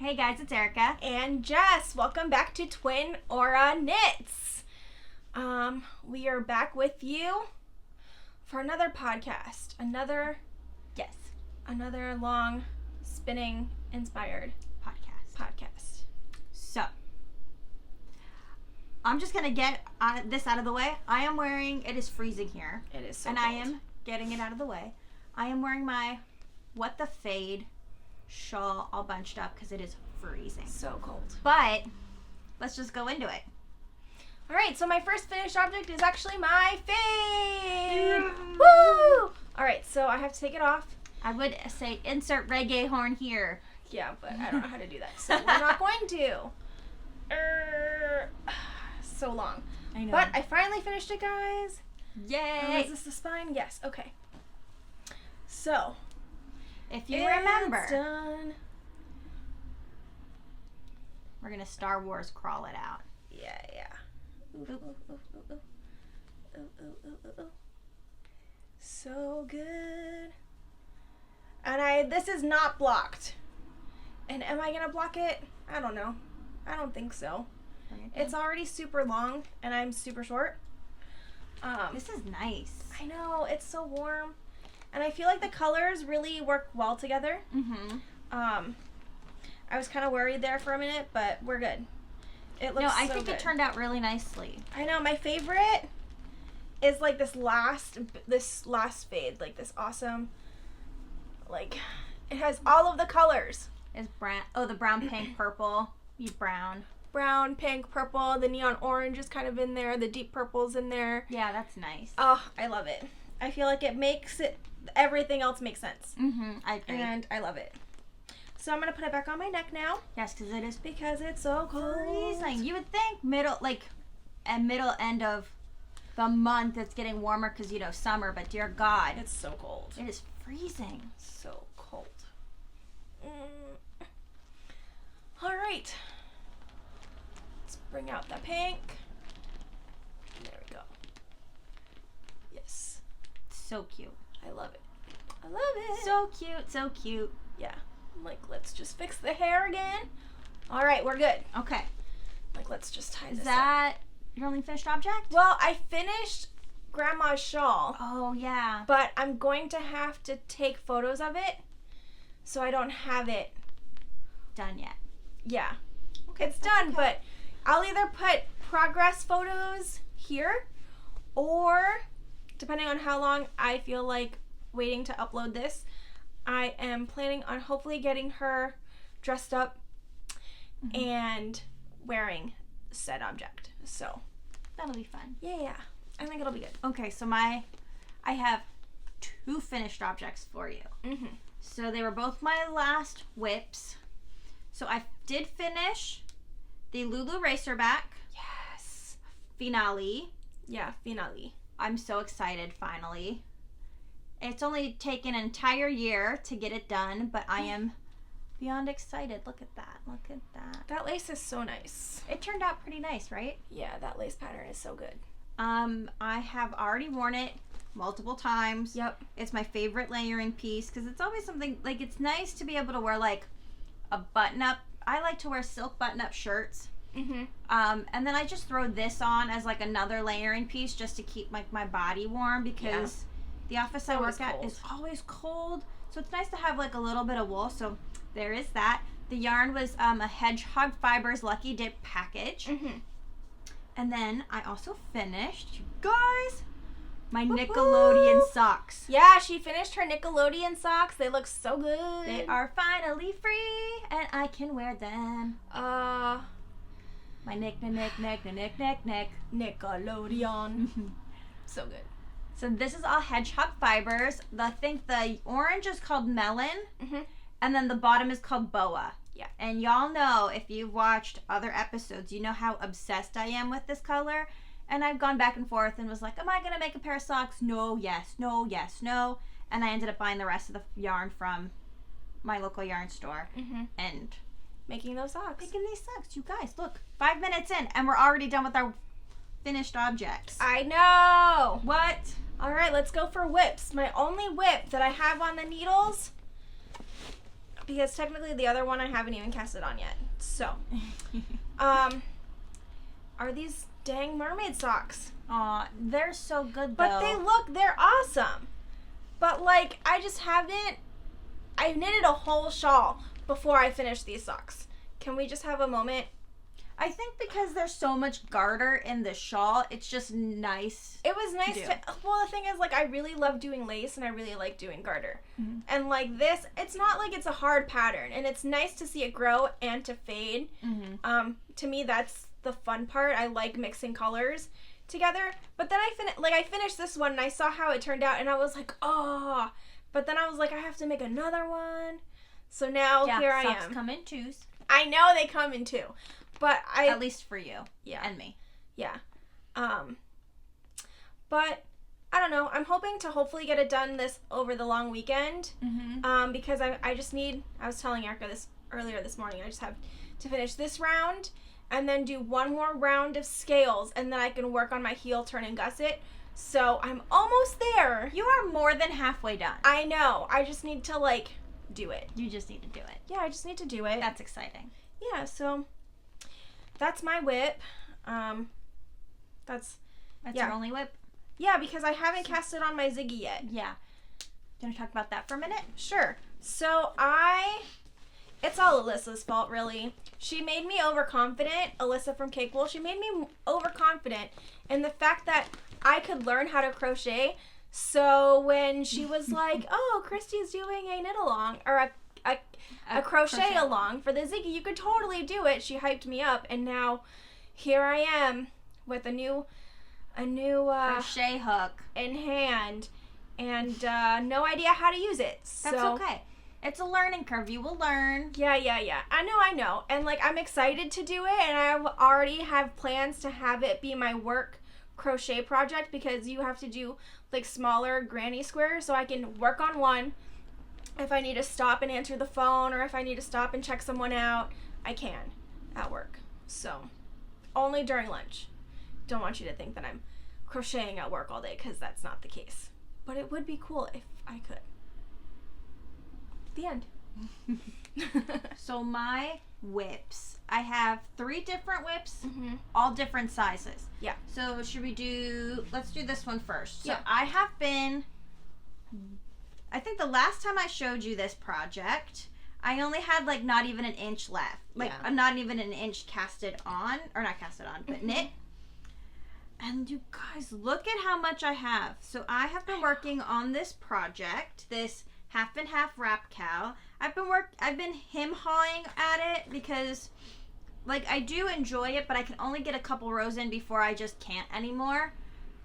Hey guys, it's Erica. And Jess. Welcome back to Twin Aura Knits. We are back with you for another podcast. Another long, spinning, inspired podcast. So, I'm just going to get this out of the way. I am wearing, it is freezing here. It is so and cold. I am getting it out of the way. I am wearing my What the Fade shawl all bunched up because it is freezing. So cold. But, let's just go into it. All right, so my first finished object is actually my fade. Mm. Woo! All right, so I have to take it off. I would say insert reggae horn here. Yeah, but I don't know how to do that, so we're not going to. So long. I know. But I finally finished it, guys. Yay! Is this the spine? Yes. Okay. So, If you it's remember, done. we're going to Star Wars crawl it out. Yeah. Ooh. So good. And this is not blocked. And am I gonna block it? I don't know. I don't think so. It's already super long, and I'm super short. This is nice. I know, it's so warm. And I feel like the colors really work well together. Mm-hmm. I was kind of worried there for a minute, but we're good. It looks I so think good. it turned out really nicely. I know, my favorite is like this last fade, like this awesome, like, it has all of the colors. It's brown. Oh, the brown, pink, purple. Brown. Brown, pink, purple, the neon orange is kind of in there, the deep purple's in there. Yeah, that's nice. Oh, I love it. I feel like it makes everything else make sense. Mm-hmm. I agree. And I love it. So I'm going to put it back on my neck now. Yes, because it is Because it's so cold. freezing. You would think middle end of the month it's getting warmer because, summer, but dear God. It's so cold. It is freezing. So cold. All right. Let's bring out the pink. There we go. Yes. So cute. I love it. I love it. So cute. So cute. Yeah. I'm like, let's just fix the hair again. All right, we're good. Okay. Like, let's just tie Is this that your only finished object? Well, I finished Grandma's shawl, Oh, yeah. but I'm going to have to take photos of it, so I don't have it. Done yet. Yeah. Okay, It's that's done, okay. but I'll either put progress photos here, or depending on how long I feel like waiting to upload this, I am planning on hopefully getting her dressed up and wearing said object. So That'll be fun. yeah, I think it'll be good. Okay, so I have two finished objects for you. Mm-hmm. So they were both my last whips. So I did finish the Lulu Racerback Yes. finale. Yeah, finale. I'm so excited finally. It's only taken an entire year to get it done, but I am beyond excited. Look at that. Look at that. That lace is so nice. It turned out pretty nice, right? Yeah, that lace pattern is so good. I have already worn it multiple times. Yep. It's my favorite layering piece because it's always something, like, it's nice to be able to wear, like, a button-up. I like to wear silk button-up shirts. Mm-hmm. And then I just throw this on as, like, another layering piece just to keep, like, my body warm because the office I work at is always cold. So it's nice to have, like, a little bit of wool. So there is that. The yarn was a Hedgehog Fibers Lucky Dip package. Mm-hmm. And then I also finished, you guys, my Nickelodeon socks. Yeah, she finished her Nickelodeon socks. They look so good. They are finally free, and I can wear them. My Nick. Nickelodeon. So good. So this is all Hedgehog Fibers. I think the orange is called Melon, Mm-hmm. and then the bottom is called Boa. Yeah. And y'all know, if you've watched other episodes, you know how obsessed I am with this color. And I've gone back and forth and was like, am I going to make a pair of socks? No, yes, no, yes, no. And I ended up buying the rest of the yarn from my local yarn store. Mm-hmm. And Making those socks. making these socks. You guys, look, 5 minutes in, and we're already done with our finished objects. I know. What? All right, let's go for whips. My only whip that I have on the needles because technically the other one I haven't even cast it on yet. So, are these dang mermaid socks. Aw, they're so good, But though. they're awesome. But, like, I knitted a whole shawl before I finished these socks. Can we just have a moment? I think because there's so much garter in the shawl, it's just nice. It was nice well, the thing is, like, I really love doing lace and I really like doing garter. Mm-hmm. And, like, this, it's not like it's a hard pattern. And it's nice to see it grow and to fade. Mm-hmm. To me, that's the fun part. I like mixing colors together. But then I finished this one and I saw how it turned out and I was like, oh. But then I was like, I have to make another one. So now here I am. Socks come in twos. I know they come in two. But at least for you. Yeah. And me. Yeah. But I don't know. I'm hoping to hopefully get it done over the long weekend. Mm-hmm. Because I just need, I was telling Erica this earlier this morning, I just have to finish this round and then do one more round of scales and then I can work on my heel turn and gusset. So I'm almost there. You are more than halfway done. I know. I just need to, like, do it. You just need to do it. Yeah, I just need to do it. That's exciting. Yeah, so that's my whip. That's your only whip? Yeah, because I haven't cast it on my Ziggy yet. Yeah. Do you want to talk about that for a minute? Sure. So it's all Alyssa's fault, really. She made me overconfident, Alyssa from Cake Bowl. She made me overconfident in the fact that I could learn how to crochet. So when she was like, oh, Christy's doing a knit along, or a crochet along for the Ziggy, you could totally do it. She hyped me up, and now here I am with a new crochet hook in hand, and no idea how to use it. That's okay. It's a learning curve. You will learn. Yeah. I know. And, like, I'm excited to do it, and I already have plans to have it be my work crochet project because you have to do, like, smaller granny squares so I can work on one. If I need to stop and answer the phone or if I need to stop and check someone out, I can at work. So, only during lunch. Don't want you to think that I'm crocheting at work all day because that's not the case. But it would be cool if I could. The end. So my whips, I have 3 different whips, mm-hmm. all different sizes. Yeah. So let's do this one first. So yeah. I think the last time I showed you this project, I only had, like, not even an inch left. Like, not even an inch casted on, or not casted on, but knit. And you guys, look at how much I have. So I have been working on this project, this half and half wrap cow. I've been hem-hawing at it because, like, I do enjoy it, but I can only get a couple rows in before I just can't anymore.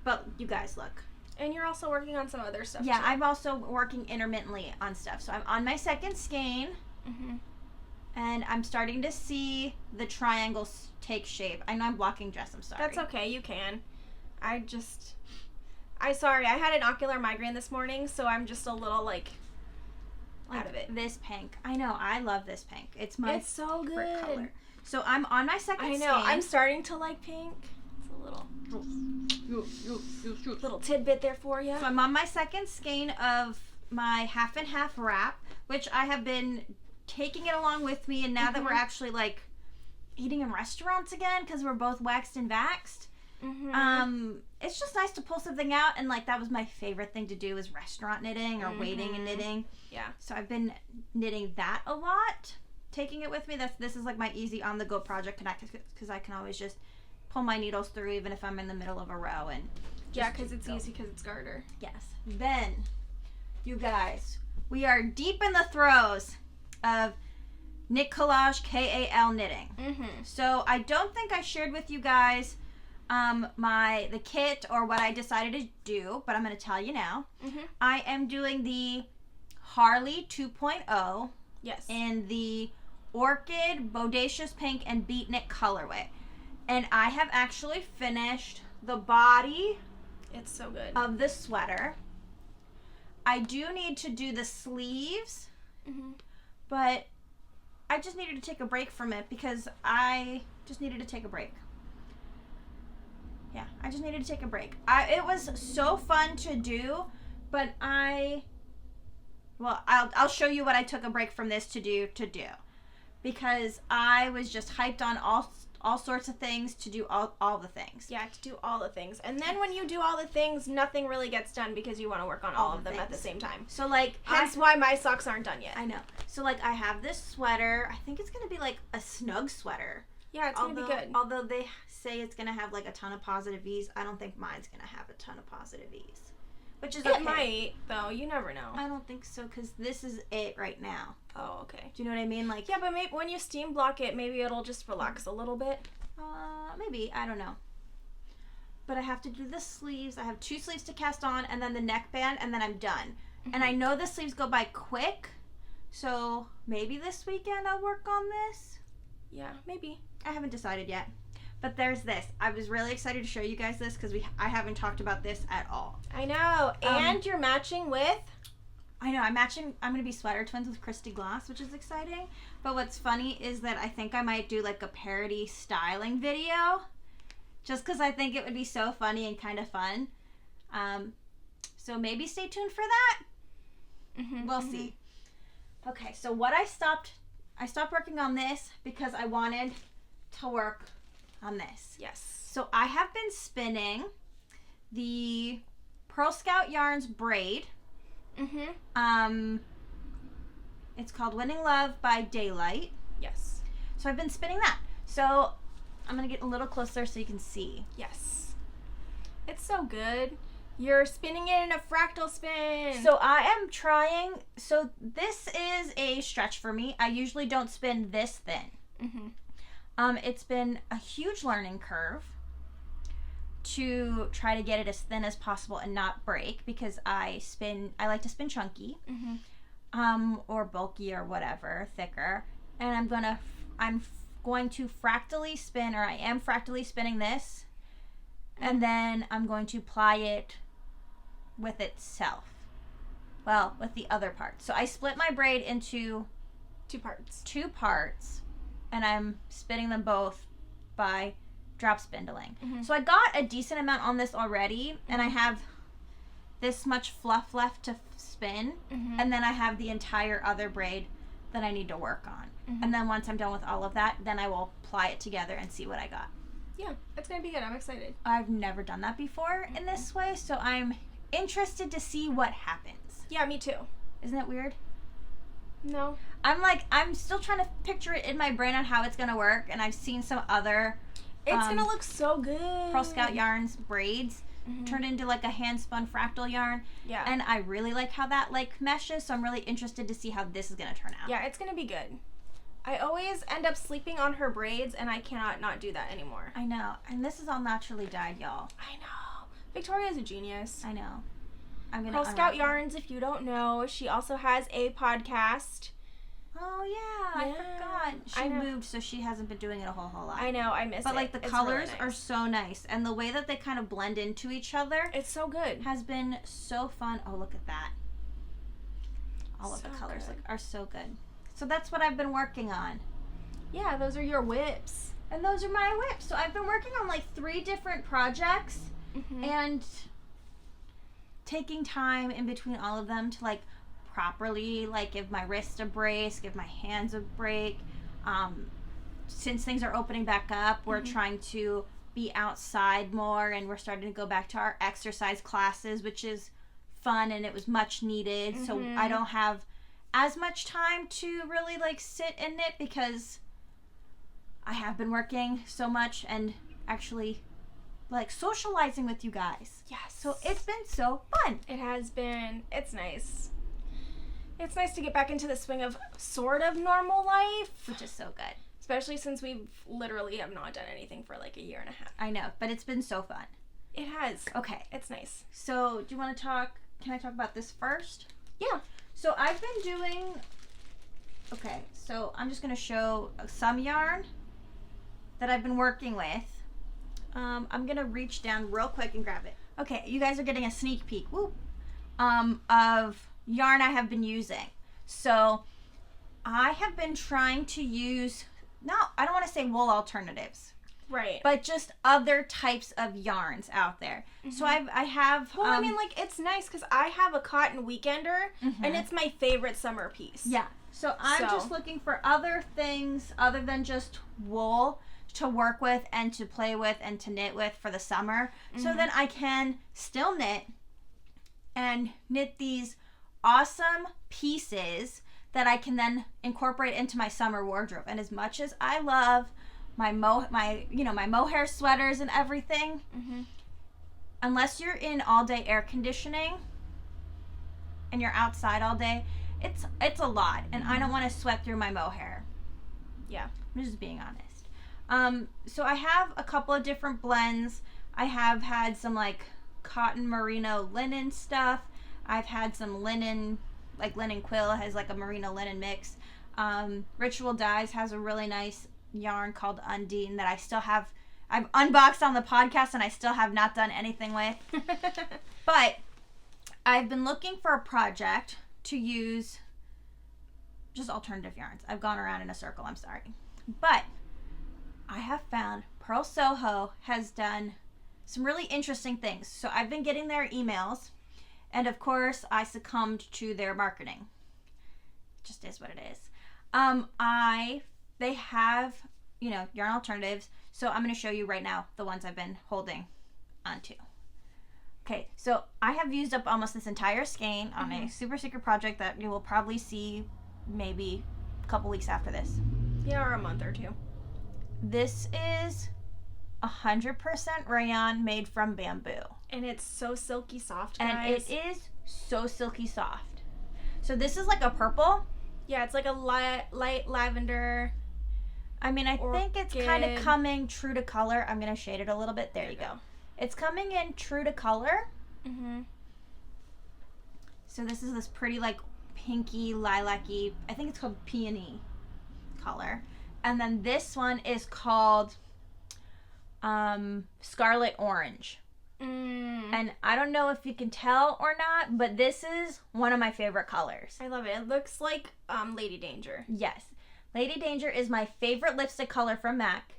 But you guys, look. And you're also working on some other stuff, Yeah, too. I'm also working intermittently on stuff. So I'm on my second skein, mm-hmm. and I'm starting to see the triangles take shape. I know I'm blocking Jess, I'm sorry. That's okay, you can. I had an ocular migraine this morning, so I'm just a little, like out of it. This pink. I know, I love this pink. It's so good. Color. So I'm on my second skein. I know, I'm starting to like pink. It's a little tidbit there for you. So I'm on my second skein of my half and half wrap, which I have been taking it along with me, and now that we're actually, like, eating in restaurants again because we're both waxed and vaxxed, it's just nice to pull something out, and, like, that was my favorite thing to do is restaurant knitting or waiting and knitting. Yeah. So I've been knitting that a lot, taking it with me. This is, like, my easy on-the-go project because I can always just pull my needles through even if I'm in the middle of a row. And yeah, because it's easy because it's garter. Yes. Then, you guys, we are deep in the throes of Knit Collage KAL knitting. So I don't think I shared with you guys the kit or what I decided to do, but I'm going to tell you now. I am doing the Harley 2.0 in the Orchid, Bodacious Pink, and Beet Knit colorway. And I have actually finished the body. It's so good. Of the sweater. I do need to do the sleeves, but I just needed to take a break from it because I just needed to take a break. Yeah, I just needed to take a break. It was so fun to do, but I well, I'll show you what I took a break from this to do. Because I was just hyped on all sorts of things to do all the things. Yeah, to do all the things. And then when you do all the things, nothing really gets done because you want to work on all of them at the same time. So, like... Hence why my socks aren't done yet. I know. So, like, I have this sweater. I think it's going to be, like, a snug sweater. Yeah, it's going to be good. Although they say it's going to have, like, a ton of positive E's, I don't think mine's going to have a ton of positive E's. Which is okay. It might, though. You never know. I don't think so, because this is it right now. Oh, okay. Do you know what I mean? Like, yeah, but maybe when you steam block it, maybe it'll just relax a little bit. Maybe. I don't know. But I have to do the sleeves. I have 2 sleeves to cast on, and then the neckband, and then I'm done. Mm-hmm. And I know the sleeves go by quick, so maybe this weekend I'll work on this. Yeah, maybe. I haven't decided yet. But there's this. I was really excited to show you guys this because I haven't talked about this at all. I know. And you're matching with? I know. I'm going to be sweater twins with Christy Gloss, which is exciting. But what's funny is that I think I might do like a parody styling video just because I think it would be so funny and kind of fun. So maybe stay tuned for that. Mm-hmm, we'll see. Okay, so what I stopped working on this because I wanted to work on this. Yes. So I have been spinning the Pearl Scout Yarns braid. Mm-hmm. It's called Winning Love by Daylight. Yes. So I've been spinning that. So I'm going to get a little closer so you can see. Yes. It's so good. You're spinning it in a fractal spin. So I am trying. So this is a stretch for me. I usually don't spin this thin. Mm-hmm. It's been a huge learning curve to try to get it as thin as possible and not break because I like to spin chunky, or bulky or whatever, thicker. And I'm going to fractally spin, or I am fractally spinning this, and then I'm going to ply it with itself. Well, with the other part. So I split my braid into two parts. And I'm spinning them both by drop spindling. Mm-hmm. So I got a decent amount on this already, and I have this much fluff left to spin, and then I have the entire other braid that I need to work on. Mm-hmm. And then once I'm done with all of that, then I will ply it together and see what I got. Yeah, it's going to be good. I'm excited. I've never done that before in this way, so I'm interested to see what happens. Yeah, me too. Isn't it weird? No. I'm still trying to picture it in my brain on how it's going to work, and I've seen some other... It's going to look so good. Pearl Scout Yarns braids turned into like a hand-spun fractal yarn. Yeah. And I really like how that like meshes, so I'm really interested to see how this is going to turn out. Yeah, it's going to be good. I always end up sleeping on her braids, and I cannot not do that anymore. I know. And this is all naturally dyed, y'all. I know. Victoria's a genius. I know. Pearl Scout Yarns, if you don't know, she also has a podcast. Oh, yeah. I forgot. She moved, so she hasn't been doing it a whole lot. I know. I miss it. But, like, the colors are so nice. And the way that they kind of blend into each other. It's so good. Has been so fun. Oh, look at that. All of the colors are so good. So that's what I've been working on. Yeah, those are your whips. And those are my whips. So I've been working on, like, 3 different projects. And taking time in between all of them to, like, properly, like, give my wrist a brace, give my hands a break. Since things are opening back up, we're trying to be outside more, and we're starting to go back to our exercise classes, which is fun, and it was much needed. So I don't have as much time to really, like, sit and knit because I have been working so much and actually, like, socializing with you guys. Yes. So it's been so fun. It has been. It's nice. It's nice to get back into the swing of sort of normal life. Which is so good. Especially since we literally have not done anything for like a year and a half. I know, but it's been so fun. It has. Okay. It's nice. So do you want to can I talk about this first? Yeah. So I've been doing, okay, so I'm just going to show some yarn that I've been working with. I'm going to reach down real quick and grab it. Okay, you guys are getting a sneak peek, of yarn I have been using. So I have been trying to use, I don't want to say wool alternatives. Right. but just other types of yarns out there. So I have... Well, I mean, like, it's nice because I have a cotton weekender, and it's my favorite summer piece. Yeah. So I'm just looking for other things other than just wool to work with and to play with and to knit with for the summer. So then I can still knit and knit these awesome pieces that I can then incorporate into my summer wardrobe. And as much as I love my mohair sweaters and everything, unless you're in all day air conditioning and you're outside all day, it's a lot, and I don't want to sweat through my mohair. Yeah. I'm just being honest. So I have a couple of different blends. I have had some like cotton merino linen stuff. I've had some linen, like linen quill has like a merino linen mix. Ritual Dyes has a really nice yarn called Undine that I still have. I've unboxed on the podcast and I still have not done anything with. But I've been looking for a project to use just alternative yarns. I've gone around in a circle, I'm sorry. But I have found Pearl Soho has done some really interesting things. So I've been getting their emails, and of course I succumbed to their marketing. It just is what it is. They have, yarn alternatives. So I'm going to show you right now the ones I've been holding onto. Okay, so I have used up almost this entire skein on a super secret project that you will probably see maybe a couple weeks after this. Yeah, or a month or two. This is 100% rayon made from bamboo. And it's so silky soft, guys. And it is so silky soft. So this is like a purple. Yeah, it's like a light lavender. I mean, I think it's kind of coming true to color. I'm going to shade it a little bit. There you go. It's coming in true to color. So this is this pretty like pinky, lilac-y, I think it's called peony color. And then this one is called Scarlet Orange. And I don't know if you can tell or not, but this is one of my favorite colors. I love it. It looks like Lady Danger. Yes. Lady Danger is my favorite lipstick color from MAC.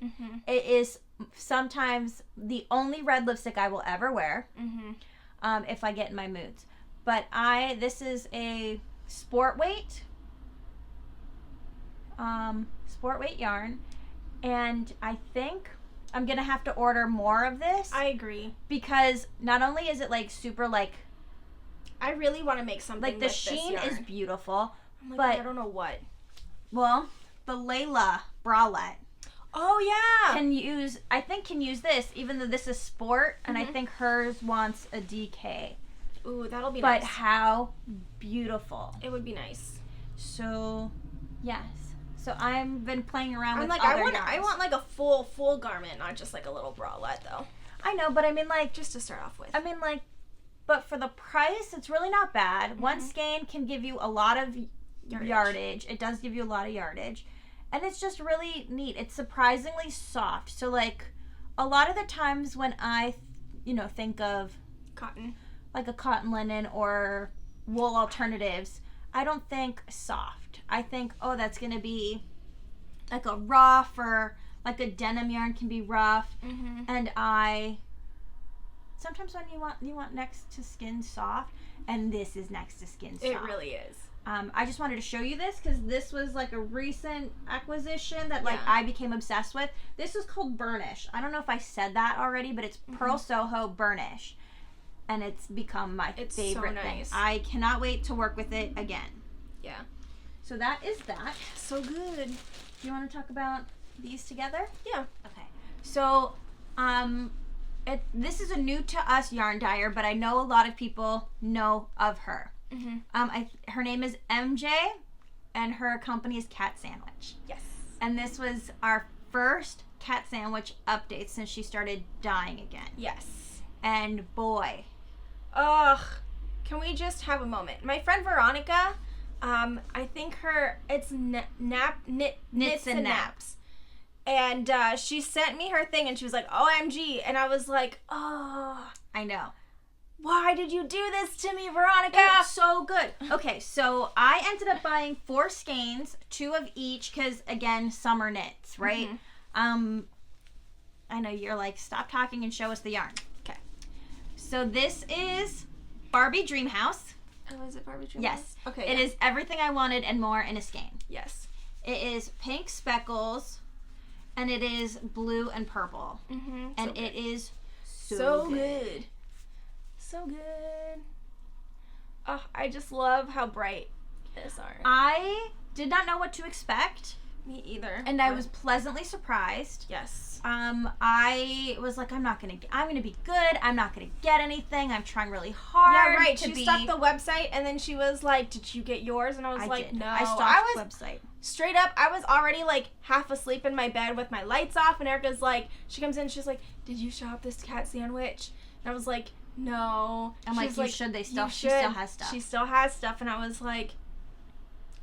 It is sometimes the only red lipstick I will ever wear if I get in my moods. But this is a sport weight yarn, and I think I'm gonna have to order more of this. I agree, because not only is it like super like, I really want to make something like the sheen is beautiful, but I don't know what. Well, the Layla bralette. Oh yeah. Can use this, even though this is sport, and I think hers wants a DK. Ooh, that'll be nice. But how beautiful. It would be nice. So, yes. So I've been playing around with other yarns. I want like a full garment, not just like a little bralette though. I know, but I mean like, just to start off with. I mean like, but for the price, it's really not bad. One skein can give you a lot of yardage. It does give you a lot of yardage. And it's just really neat. It's surprisingly soft. So like, a lot of the times when I, think of cotton, like a cotton linen or wool alternatives, I don't think soft. I think, oh, that's going to be like a rough, or like a denim yarn can be rough. And sometimes when you want next to skin soft, and this is next to skin soft. It really is. I just wanted to show you this because this was like a recent acquisition that I became obsessed with. This is called Burnish. I don't know if I said that already, but it's Pearl Soho Burnish. And it's become my favorite thing. I cannot wait to work with it again. Yeah. So that is that. So good. Do you want to talk about these together? Yeah. Okay. So, this is a new to us yarn dyer, but I know a lot of people know of her. Her name is MJ, and her company is Cat Sandwich. Yes. And this was our first Cat Sandwich update since she started dyeing again. Yes. And boy. Ugh. Can we just have a moment? My friend Veronica, I think it's Knits and Naps. And she sent me her thing, and she was like, OMG. And I was like, oh. I know. Why did you do this to me, Veronica? It's so good. Okay, so I ended up buying 4 skeins, 2 of each, because, again, summer knits, right? I know you're like, stop talking and show us the yarn. Okay. So this is Barbie Dream House. Oh, is it Barbie Dream Yes. House? Okay. It is everything I wanted and more in a skein. Yes. It is pink speckles, and it is blue and purple. Mm-hmm. And it is so good. So good. Oh, I just love how bright this are. I did not know what to expect. Me either. And I was pleasantly surprised. Yes. I was like, I'm gonna be good. I'm not gonna get anything. I'm trying really hard. Yeah, right. She stopped the website, and then she was like, "Did you get yours?" And I was like, did. "No." I stopped the website. Straight up, I was already like half asleep in my bed with my lights off, and Erica's like, she comes in, she's like, "Did you shop this cat sandwich?" And I was like, "No." I'm like, She's should. She still has stuff. She still has stuff, and I was like,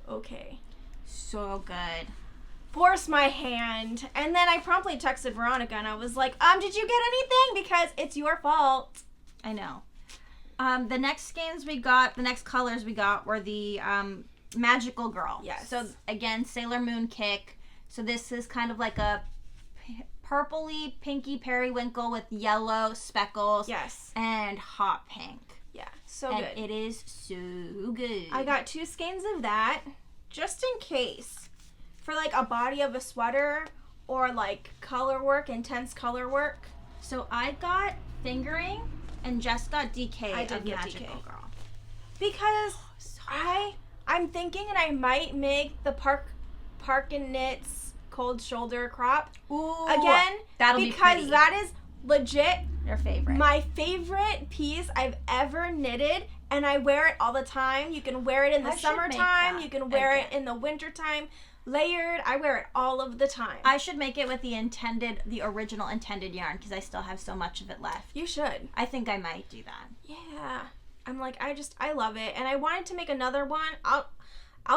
okay. So good. Force my hand. And then I promptly texted Veronica, and I was like, did you get anything? Because it's your fault. I know. The next colors we got were the Magical Girl. Yes. So again, Sailor Moon kick. So this is kind of like a purpley, pinky periwinkle with yellow speckles. Yes. And hot pink. Yeah. So and good. It is so good. I got 2 skeins of that just in case. For like a body of a sweater or like color work, intense color work. So I got fingering and Jess got DK I did of get Magical DK. Girl. Because I'm thinking and I might make the Park and Knits cold shoulder crop. Ooh, again. That'll be pretty. Because that is legit your favorite. My favorite piece I've ever knitted, and I wear it all the time. You can wear it in the summertime. You can wear it in the wintertime. Layered. I wear it all of the time. I should make it with the original intended yarn because I still have so much of it left. You should. I think I might do that. Yeah. I'm like, I love it. And I wanted to make another one. I'll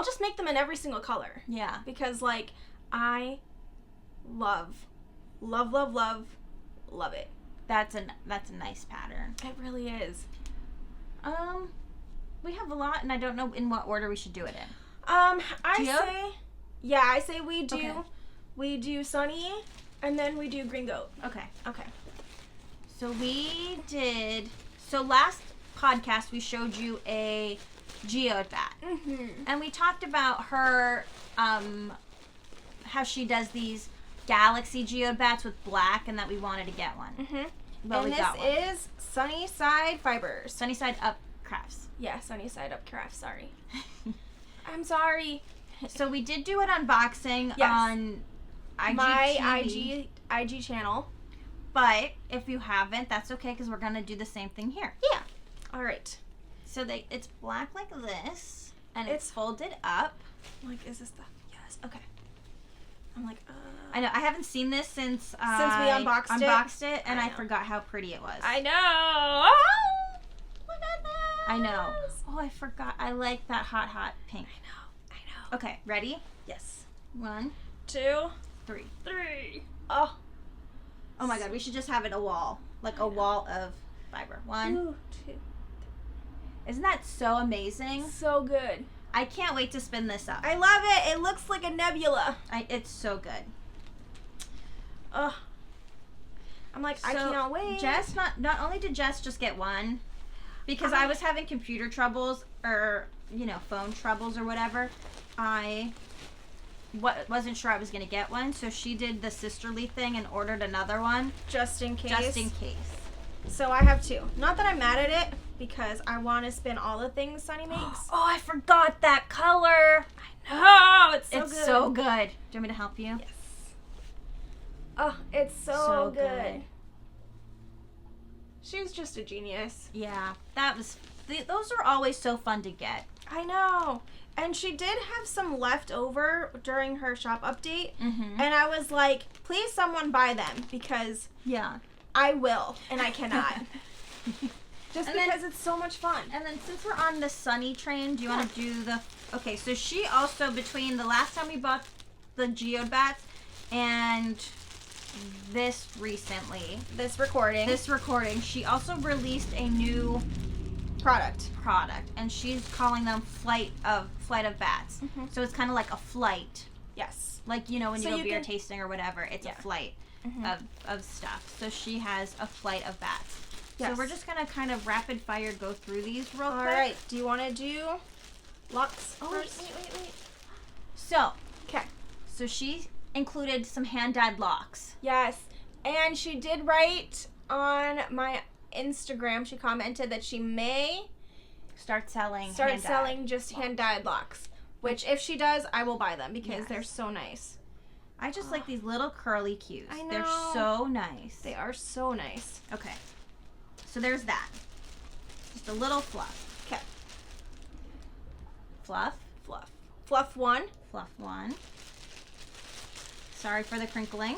just make them in every single color. Yeah. Because like, I love it. That's a nice pattern. It really is. We have a lot and I don't know in what order we should do it in. I say we do Sunny and then we do Green Goat. Okay. Okay. So last podcast we showed you a geode bat. Mm-hmm. And we talked about her, how she does these galaxy geode bats with black and that we wanted to get one. Mm-hmm. Well, and this is Sunny Side Fibers. Sunny Side Up Crafts. Yeah, Sunny Side Up Crafts, sorry. I'm sorry. So we did do an unboxing on my IG channel. But if you haven't, that's okay because we're going to do the same thing here. Yeah. All right. So it's black like this and it's folded up. Like, is this the... Yes. Okay. I'm like, I know. I haven't seen this since we unboxed it and I forgot how pretty it was. I know. Oh, look at that. I know. Oh, I forgot. I like that hot pink. I know. Okay, ready? Yes. 1, 2, 3. Oh my God, we should just have it a wall. Like a wall of fiber. 1, 2. Isn't that so amazing? So good. I can't wait to spin this up. I love it. It looks like a nebula. It's so good. Ugh. I'm like, I cannot wait. Jess, not only did Jess just get one, because I was having computer troubles or, phone troubles or whatever, I wasn't sure I was going to get one, so she did the sisterly thing and ordered another one. Just in case. So I have 2. Not that I'm mad at it, because I want to spin all the things Sunny makes. Oh, I forgot that color. I know. It's so good. Do you want me to help you? Yes. Oh, it's so good. She's just a genius. Yeah, those are always so fun to get. I know. And she did have some left over during her shop update. Mm-hmm. And I was like, please someone buy them because I will and I cannot. Just because it's so much fun. And then since we're on the Sunny train, do you want to do the... Okay, so she also, between the last time we bought the geode bats and this recording, she also released a new product, and she's calling them Flight of Bats. Mm-hmm. So it's kind of like a flight. Yes. Like, when you go beer tasting or whatever, it's a flight. of stuff. So she has a flight of bats. Yes. So we're just going to kind of rapid fire go through these real quick. All right. Do you want to do locks Oh, first? wait. So. Okay. So she included some hand-dyed locks. Yes. And she did write on my Instagram, she commented that she may start selling just hand-dyed locks. Which, if she does, I will buy them because they're so nice. I just like these little curly cues. I know. They're so nice. They are so nice. Okay. So there's that. Just a little fluff. Okay. Fluff. Fluff 1. Fluff 1. Sorry for the crinkling.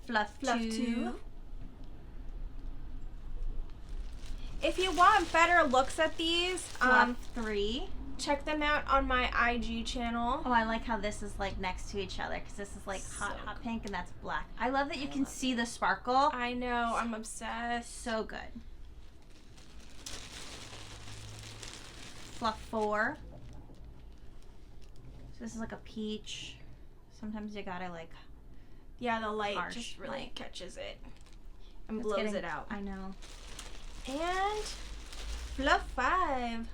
Fluff 2. If you want better looks at these, Fluff 3. check them out on my IG channel. Oh, I like how this is like next to each other because this is like hot pink and that's black. I love that you can see the sparkle. I know, I'm obsessed. So good. Fluff 4. So this is like a peach. Sometimes you gotta like. Yeah, the light harsh just really light. catches it and blows it out. I know. And Fluff 5.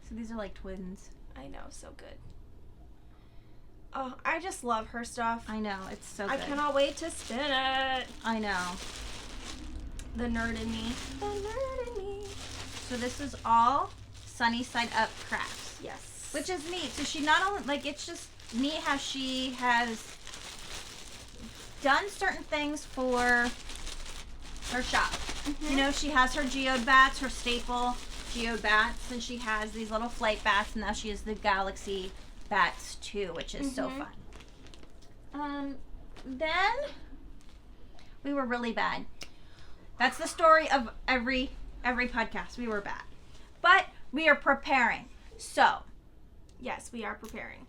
So these are like twins. I know, so good. Oh, I just love her stuff. I know, it's so good. I cannot wait to spin it. I know. The nerd in me. The nerd in me. So this is all sunny side up crafts. Yes. Which is neat. So she not only, like, it's just neat how she has done certain things for her shop. Mm-hmm. You know, she has her geode bats, her staple geode bats, and she has these little flight bats, and now she has the galaxy bats too, which is so fun. Then we were really bad. That's the story of every podcast. We were bad. But we are preparing. So, yes, we are preparing.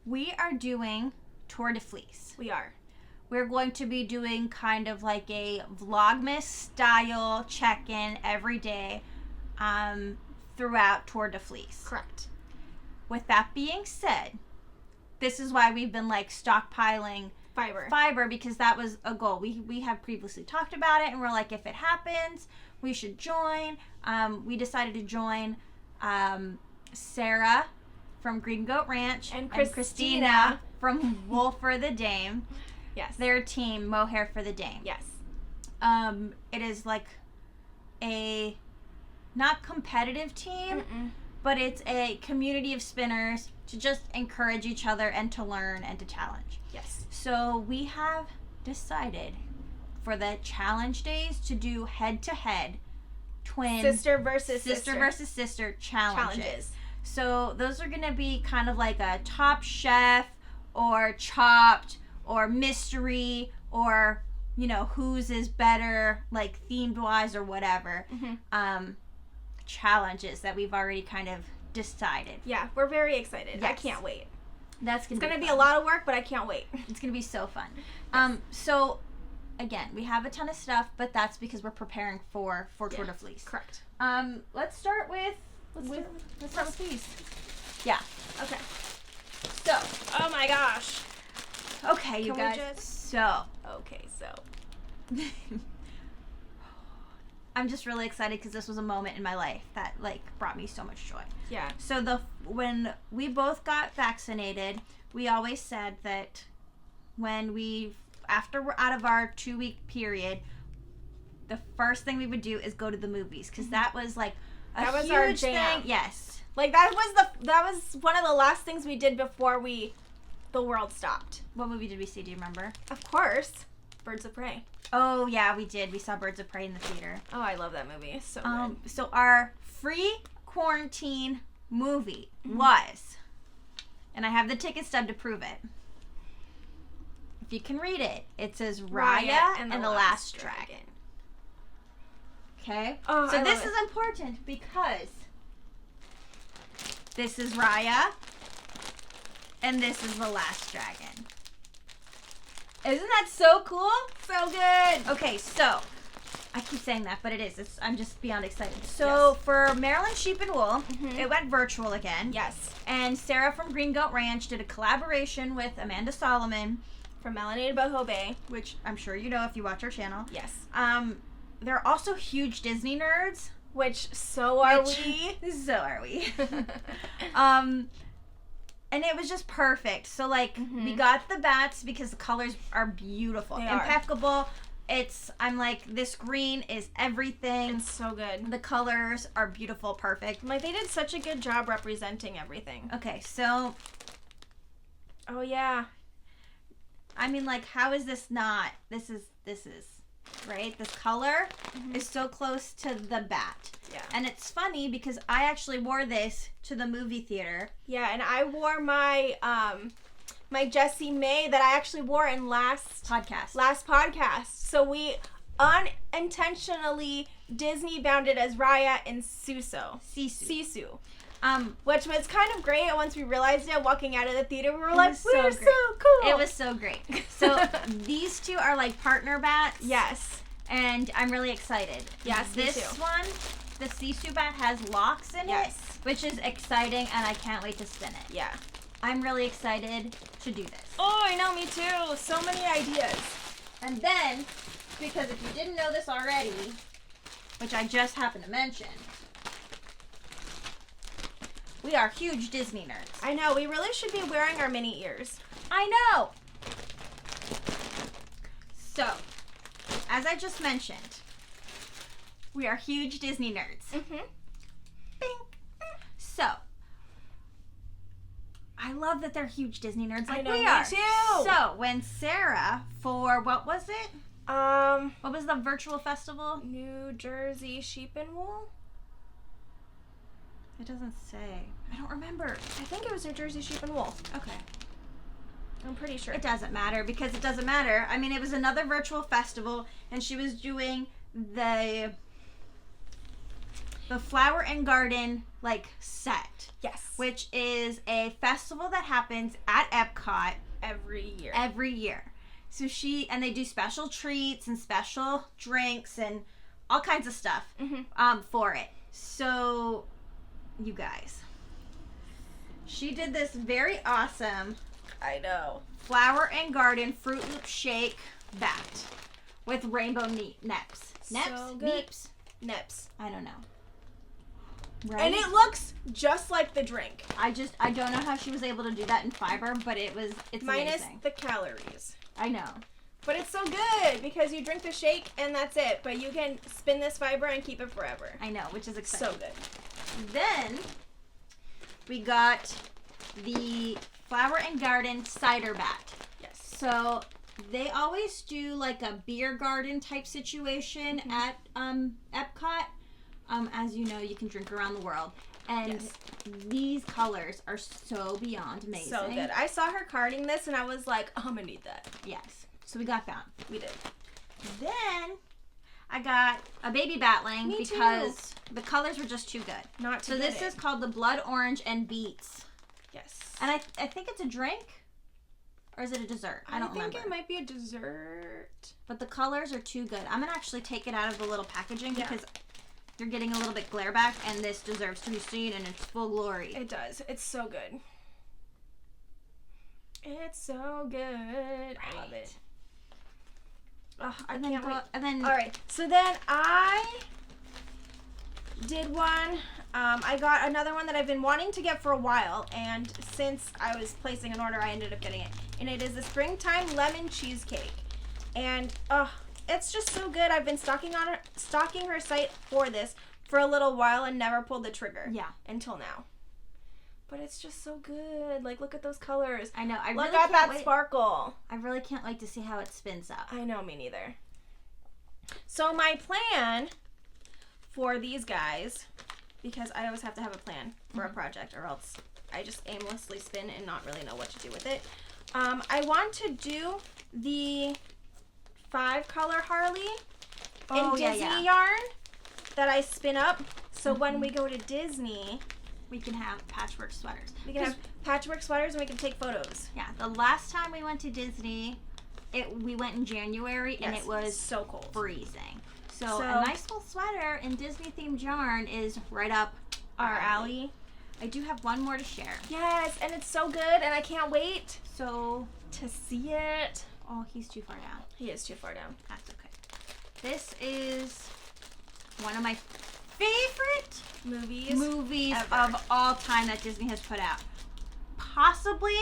We are doing Tour de Fleece. We are. We're going to be doing kind of like a Vlogmas style check-in every day throughout Tour de Fleece. Correct. With that being said, this is why we've been like stockpiling fiber because that was a goal. We have previously talked about it and we're like, if it happens, we should join. We decided to join Sarah from Green Goat Ranch and Christina from Wool for the Dame. Yes. Their team, Mohair for the Dame. Yes. It is like a not competitive team, but it's a community of spinners to just encourage each other and to learn and to challenge. Yes. So we have decided for the challenge days to do head-to-head twin sister versus sister challenges. So those are going to be kind of like a Top Chef or Chopped or mystery or, you know, whose is better, like themed wise or whatever. Challenges that we've already kind of decided. Yeah, we're very excited. Yes. I can't wait. It's gonna be a lot of work, but I can't wait. It's gonna be so fun. Yes. So again, we have a ton of stuff, but that's because we're preparing for Tour de Fleece. Correct. Let's start with Fleece. Yeah. Okay. So. Oh my gosh. Okay, you guys. Okay, so. I'm just really excited because this was a moment in my life that like brought me so much joy. Yeah. So when we both got vaccinated, we always said that when after we're out of our 2-week period, the first thing we would do is go to the movies because that was like that was huge our jam. thing. Yes. Like that was one of the last things we did before the world stopped. What movie did we see? Do you remember? Of course, Birds of Prey. Oh yeah, we did. We saw Birds of Prey in the theater. Oh, I love that movie. It's so good. So our free quarantine movie was, and I have the ticket stub to prove it. If you can read it, it says Raya and the Last Dragon. Okay? Oh, so this is important because this is Raya and this is the Last Dragon. Isn't that so cool? So good. Okay, so I keep saying that, but it is. I'm just beyond excited. So for Maryland Sheep and Wool, it went virtual again. Yes. And Sarah from Green Goat Ranch did a collaboration with Amanda Solomon from Melanated Boho Bay. which I'm sure you know if you watch our channel. Yes. They're also huge Disney nerds. Which, so are Which- we. So are we. And it was just perfect. So, like, we got the bats because the colors are beautiful. They are. Impeccable. I'm like, this green is everything. It's so good. The colors are beautiful, perfect. Like, they did such a good job representing everything. Okay, so, Oh, yeah. I mean, like, how is this not? This is, right? This color is so close to the bat. Yeah. And it's funny because I actually wore this to the movie theater. Yeah, and I wore my, my Jessie May that I actually wore in last podcast. So we unintentionally Disney bounded as Raya and Sisu. Which was kind of great. And once we realized it, walking out of the theater, we were like, we're so cool. It was so great. So these two are like partner bats. Yes. And I'm really excited. Yes, this me too. one, the Sisu bat has locks in Yes. it, which is exciting, and I can't wait to spin it. Yeah. I'm really excited to do this. Oh, I know, me too. So many ideas. And then, because if you didn't know this already, which I just happened to mention, we are huge Disney nerds. I know, we really should be wearing our mini ears. I know! So, as I just mentioned, we are huge Disney nerds. Mm-hmm. Bing. So, I love that they're huge Disney nerds like I know, we me are. too. So, when Sarah, for, what was it? What was the virtual festival? New Jersey Sheep and Wool? It doesn't say. I don't remember. I think it was New Jersey Sheep and Wool. Okay. I'm pretty sure. It doesn't matter because it doesn't matter. I mean, it was another virtual festival, and she was doing the Flower and Garden like set, Yes. which is a festival that happens at Epcot every year. every year. So and they do special treats and special drinks and all kinds of stuff for it. So, you guys, she did this very awesome I know. Flower and Garden Fruit Loop Shake bat with rainbow neps. So good. Neeps? Nips. I don't know. Right? And it looks just like the drink. I don't know how she was able to do that in fiber, but it's Minus amazing. the calories. I know. But it's so good because you drink the shake and that's it. But you can spin this fiber and keep it forever. I know, which is exciting. So good. Then we got the Flower and Garden cider bat. Yes. So they always do like a beer garden type situation at Epcot. As you know, you can drink around the world. And these colors are so beyond amazing. So good. I saw her carding this and I was like, I'm gonna need that. Yes. So we got that. We did. Then I got a baby batling Me because the colors were just too good. Not to So this is called the Blood Orange and Beets. Yes. And I think it's a drink. Or is it a dessert? I don't remember. I think it might be a dessert. But the colors are too good. I'm going to actually take it out of the little packaging Yeah. because you're getting a little bit glare back and this deserves to be seen in its full glory. It does. It's so good. It's so good. I love it. Oh, I can't wait. And then All right. So then I did one. I got another one that I've been wanting to get for a while, and since I was placing an order, I ended up getting it. And it is the Springtime Lemon Cheesecake. And it's just so good. I've been stalking her site for this for a little while and never pulled the trigger. Yeah. Until now. But it's just so good. Like, look at those colors. I know. Look at that sparkle. I really can't wait to see how it spins up. I know, me neither. So my plan for these guys, because I always have to have a plan for a project or else I just aimlessly spin and not really know what to do with it. I want to do the 5-color Harley in Disney yarn that I spin up. So when we go to Disney, we can have patchwork sweaters. we can have patchwork sweaters and we can take photos. Yeah, the last time we went to Disney, we went in January and it was so cold. freezing. So a nice little sweater in Disney themed yarn is right up Our alley. I do have one more to share. Yes, and it's so good and I can't wait So to see it. Oh, he's too far down. He is too far down. That's okay. This is one of my favorite movies ever. of all time that Disney has put out. Possibly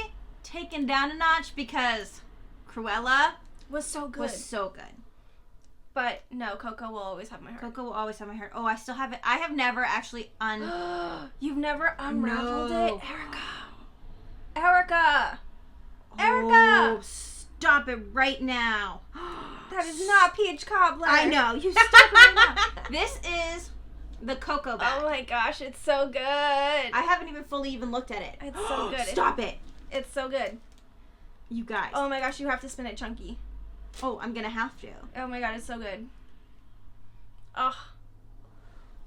taken down a notch because Cruella Was so good. was so good. But no, Coco will always have my heart. Coco will always have my heart. Oh, I still have it. I have never actually You've never unraveled No. it? Erica! Erica! Oh, stop it right now. That is not peach cobbler. I know. You stop it right now. This is the Coco bag. Oh my gosh, it's so good. I haven't even fully even looked at it. It's so good. Stop it. It's so good. You guys. Oh my gosh, you have to spin it chunky. Oh, I'm going to have to. Oh my god, it's so good. Oh.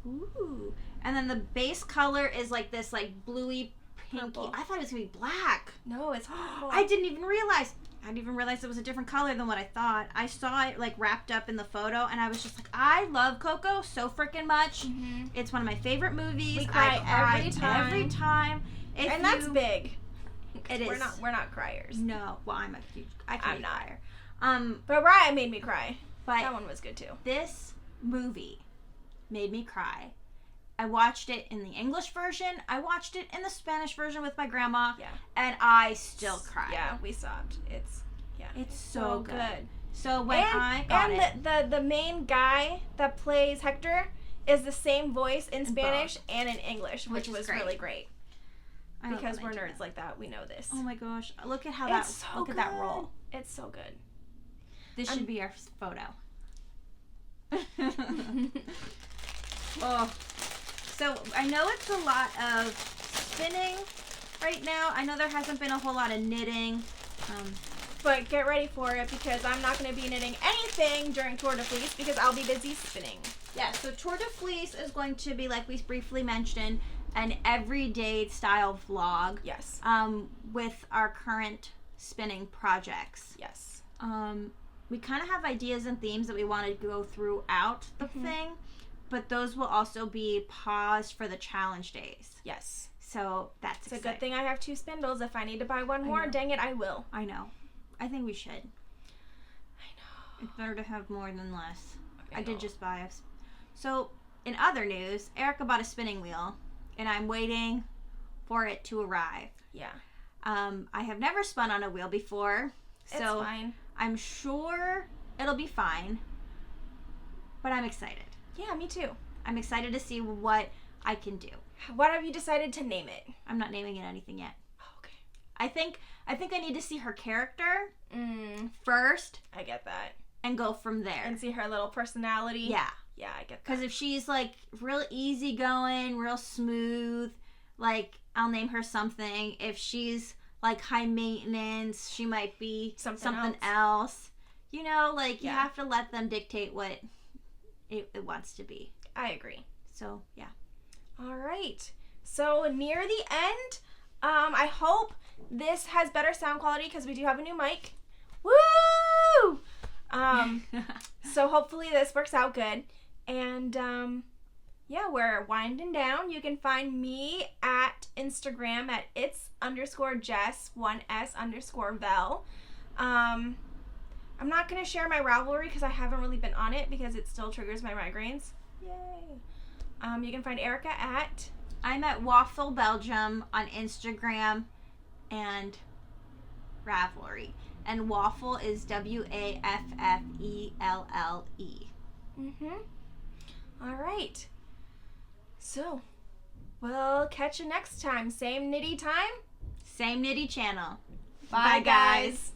Ooh. And then the base color is like this like bluey pinky. Purple. I thought it was going to be black. No, it's purple. I didn't even realize. I didn't even realize it was a different color than what I thought. I saw it like wrapped up in the photo and I was just like, I love Coco so freaking much. Mhm. It's one of my favorite movies. We cry every time. Every time. If And that's you- big. It is. We're not criers. No. Well, I'm a huge. I can I'm be not. crier. But Raya made me cry. But That one was good too. this movie made me cry. I watched it in the English version. I watched it in the Spanish version with my grandma. Yeah. And I still cry. Yeah, we sobbed. It's so good. good. So when I got it. The main guy that plays Hector is the same voice in In Spanish both. and in English, which Which is was great. really great. I love Because when we're they do nerds that. like that. We know this. Oh my gosh. Look at how It's so look at that roll. It's so good. This should be our photo. Oh. So I know it's a lot of spinning right now. I know there hasn't been a whole lot of knitting. But get ready for it because I'm not going to be knitting anything during Tour de Fleece because I'll be busy spinning. Yeah, so Tour de Fleece is going to be, like we briefly mentioned, an everyday style vlog. Yes. With our current spinning projects. Yes. We kind of have ideas and themes that we want to go throughout the thing, but those will also be paused for the challenge days. Yes. So that's It's a good thing I have 2 spindles. If I need to buy one more, know. dang it, I will. I know. I think we should. I know. It's better to have more than less. I know. did just buy a... So, in other news, Erica bought a spinning wheel, and I'm waiting for it to arrive. Yeah. I have never spun on a wheel before, so It's fine. I'm sure it'll be fine, but I'm excited. Yeah, me too. I'm excited to see what I can do. What have you decided to name it? I'm not naming it anything yet. Oh, okay. I think I need to see her character first I get that. and go from there. And see her little personality. Yeah. Yeah, I get that. Because if she's like real easygoing, real smooth, like I'll name her something. If she's like high maintenance, she might be something else. You know, like you have to let them dictate what it wants to be. I agree. So yeah. All right. So near the end, I hope this has better sound quality because we do have a new mic. Woo! So hopefully this works out good. And yeah, we're winding down. You can find me at Instagram at its_Jess1s_Vel. I'm not going to share my Ravelry because I haven't really been on it because it still triggers my migraines. Yay. You can find Erica at... I'm at Waffle Belgium on Instagram and Ravelry. And Waffle is WAFFELLE. All right. So, we'll catch you next time. Same nitty time. Same nitty channel. Bye, guys.